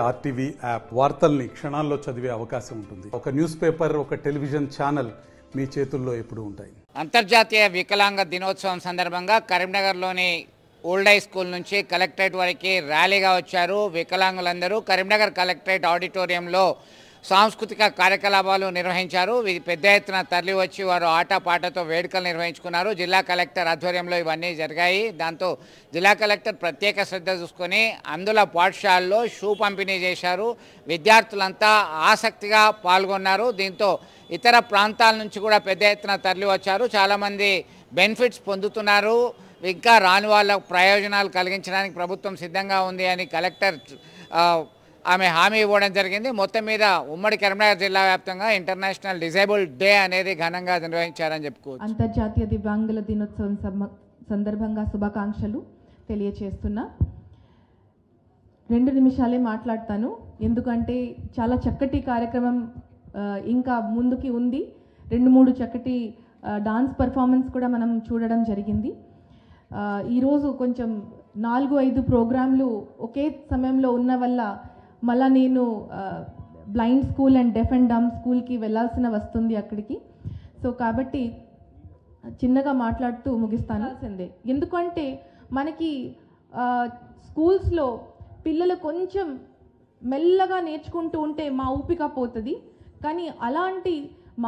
RTV app వార్తల్ని క్షణాల్లో చదివే అవకాశం ఉంటుంది. ఒక న్యూస్ పేపర్, ఒక టెలివిజన్ ఛానల్ మీ చేతుల్లో ఎప్పుడు ఉంటాయి. అంతర్జాతీయ వికలాంగ దినోత్సవం సందర్భంగా కరీంనగర్లోని ఓల్డ్ హై స్కూల్ నుంచి కలెక్టరేట్ వరకు ర్యాలీగా వచ్చారు వికలాంగులందరూ. కరీంనగర్ కలెక్టరేట్ ఆడిటోరియంలో సాంస్కృతిక కార్యకలాపాలు నిర్వహించారు. పెద్ద ఎత్తున తరలి వచ్చి వారు ఆటపాటతో వేడుకలు నిర్వహించుకున్నారు. జిల్లా కలెక్టర్ ఆధ్వర్యంలో ఇవన్నీ జరిగాయి. దాంతో జిల్లా కలెక్టర్ ప్రత్యేక శ్రద్ధ చూసుకొని అందులో పాఠశాలలో షూ పంపిణీ చేశారు. విద్యార్థులంతా ఆసక్తిగా పాల్గొన్నారు. దీంతో ఇతర ప్రాంతాల నుంచి కూడా పెద్ద ఎత్తున తరలి వచ్చారు. చాలామంది బెనిఫిట్స్ పొందుతున్నారు. ఇంకా రాని వాళ్ళకు ప్రయోజనాలు కలిగించడానికి ప్రభుత్వం సిద్ధంగా ఉంది అని కలెక్టర్ ఆమె హామీ ఇవ్వడం జరిగింది. మొత్తం మీద ఉమ్మడి కరీంనగర్ జిల్లా వ్యాప్తంగా ఇంటర్నేషనల్ డిజేబుల్డ్ డే అనేది ఘనంగా నిర్వహించారని చెప్పుకోవచ్చు. అంతర్జాతీయ దివ్యాంగుల దినోత్సవం సందర్భంగా శుభాకాంక్షలు తెలియచేస్తున్నా. 2 నిమిషాలే మాట్లాడతాను, ఎందుకంటే చాలా చక్కటి కార్యక్రమం ఇంకా ముందుకి ఉంది. 2-3 చక్కటి డాన్స్ పర్ఫార్మెన్స్ కూడా మనం చూడడం జరిగింది. ఈరోజు కొంచెం 4-5 ప్రోగ్రాంలు ఒకే సమయంలో ఉన్న వల్ల మళ్ళీ నేను blind school and deaf and dumb స్కూల్కి వెళ్ళాల్సిన వస్తుంది అక్కడికి. సో కాబట్టి చిన్నగా మాట్లాడుతూ ముగిస్తాను. ఎందుకంటే మనకి స్కూల్స్లో పిల్లలు కొంచెం మెల్లగా నేర్చుకుంటూ ఉంటే మా ఊపిక పోతుంది, కానీ అలాంటి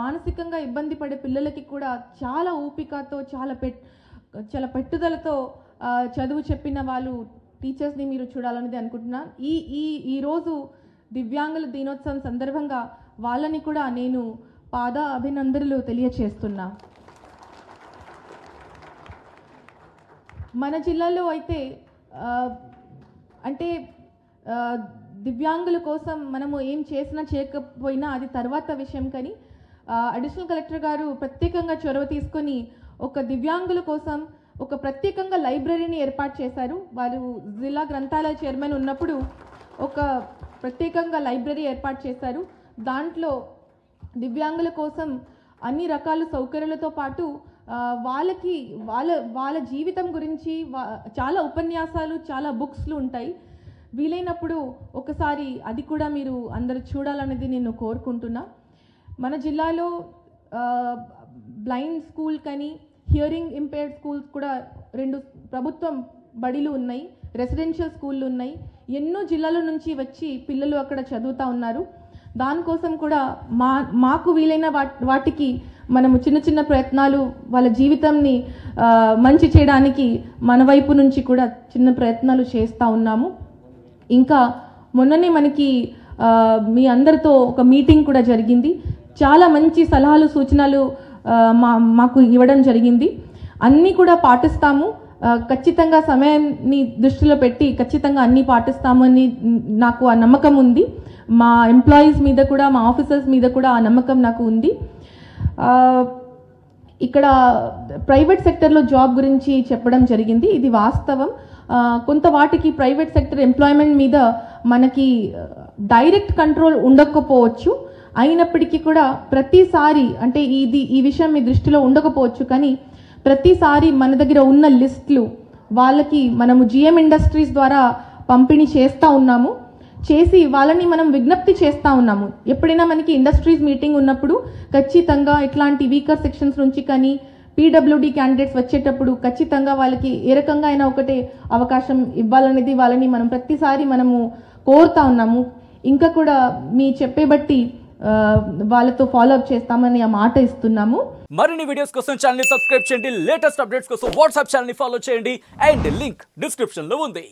మానసికంగా ఇబ్బంది పడే పిల్లలకి కూడా చాలా ఊపికతో చాలా పెట్టుదలతో చదువు చెప్పిన వాళ్ళు టీచర్స్ని మీరు చూడాలనేది అనుకుంటున్నాను. ఈరోజు దివ్యాంగుల దినోత్సవం సందర్భంగా వాళ్ళని కూడా నేను అభినందనలు తెలియచేస్తున్నా. మన జిల్లాలో అయితే అంటే దివ్యాంగుల కోసం మనము ఏం చేసినా చేయకపోయినా అది తర్వాత విషయం, కానీ అడిషనల్ కలెక్టర్ గారు ప్రత్యేకంగా చొరవ తీసుకొని ఒక దివ్యాంగుల కోసం ఒక ప్రత్యేకంగా లైబ్రరీని ఏర్పాటు చేశారు. వారు జిల్లా గ్రంథాలయ చైర్మన్ ఉన్నప్పుడు ఒక ప్రత్యేకంగా లైబ్రరీ ఏర్పాటు చేశారు. దాంట్లో దివ్యాంగుల కోసం అన్ని రకాల సౌకర్యాలతో పాటు వాళ్ళకి వాళ్ళ జీవితం గురించి చాలా ఉపన్యాసాలు, చాలా బుక్స్లు ఉంటాయి. వీలైనప్పుడు ఒకసారి అది కూడా మీరు అందరూ చూడాలనేది నేను కోరుకుంటున్నా. మన జిల్లాలో బ్లైండ్ స్కూల్ కానీ హియరింగ్ ఇంపేర్డ్ స్కూల్స్ కూడా 2 ప్రభుత్వం బడిలు ఉన్నాయి, రెసిడెన్షియల్ స్కూళ్ళు ఉన్నాయి. ఎన్నో జిల్లాల నుంచి వచ్చి పిల్లలు అక్కడ చదువుతూ ఉన్నారు. దానికోసం కూడా మాకు వీలైన వాటికి మనము చిన్న ప్రయత్నాలు వాళ్ళ జీవితాన్ని మంచి చేయడానికి మన వైపు నుంచి కూడా చిన్న ప్రయత్నాలు చేస్తూ ఉన్నాము. ఇంకా మొన్ననే మనకి మీ అందరితో ఒక మీటింగ్ కూడా జరిగింది. చాలా మంచి సలహాలు, సూచనలు మాకు ఇవ్వడం జరిగింది. అన్నీ కూడా పాటిస్తాము. ఖచ్చితంగా సమయాన్ని దృష్టిలో పెట్టి ఖచ్చితంగా అన్నీ పాటిస్తామని నాకు ఆ నమ్మకం ఉంది. మా ఎంప్లాయీస్ మీద కూడా, మా ఆఫీసర్స్ మీద కూడా ఆ నమ్మకం నాకు ఉంది. ఇక్కడ ప్రైవేట్ సెక్టర్లో జాబ్ గురించి చెప్పడం జరిగింది. ఇది వాస్తవం. కొంత వాటికి ప్రైవేట్ సెక్టర్ ఎంప్లాయ్మెంట్ మీద మనకి డైరెక్ట్ కంట్రోల్ ఉండకపోవచ్చు. అయినప్పటికీ కూడా ప్రతిసారి అంటే ఈ విషయం మీ దృష్టిలో ఉండకపోవచ్చు, కానీ ప్రతిసారి మన దగ్గర ఉన్న లిస్టులు వాళ్ళకి మనము జిఎం ఇండస్ట్రీస్ ద్వారా పంపిణీ చేస్తూ ఉన్నాము. చేసి వాళ్ళని మనం విజ్ఞప్తి చేస్తూ ఉన్నాము. ఎప్పుడైనా మనకి ఇండస్ట్రీస్ మీటింగ్ ఉన్నప్పుడు ఖచ్చితంగా ఇట్లాంటి వీకర్ సెక్షన్స్ నుంచి కానీ పీడబ్ల్యూడి క్యాండిడేట్స్ వచ్చేటప్పుడు ఖచ్చితంగా వాళ్ళకి ఏ రకంగా అయినా ఒకటే అవకాశం ఇవ్వాలనేది వాళ్ళని మనం ప్రతిసారి మనము కోరుతా ఉన్నాము. ఇంకా కూడా మీ చెప్పే బట్టి వాళ్ళతో ఫాలో అప్ చేస్తామని ఆ మాట ఇస్తున్నాము. మరిన్ని వీడియోస్ కోసం ఛానల్ ని సబ్స్క్రైబ్ చేయండి. లేటెస్ట్ అప్డేట్స్ కోసం వాట్సాప్ ఛానల్ ని ఫాలో చేయండి. అండ్ లింక్ డిస్క్రిప్షన్ లో ఉంది.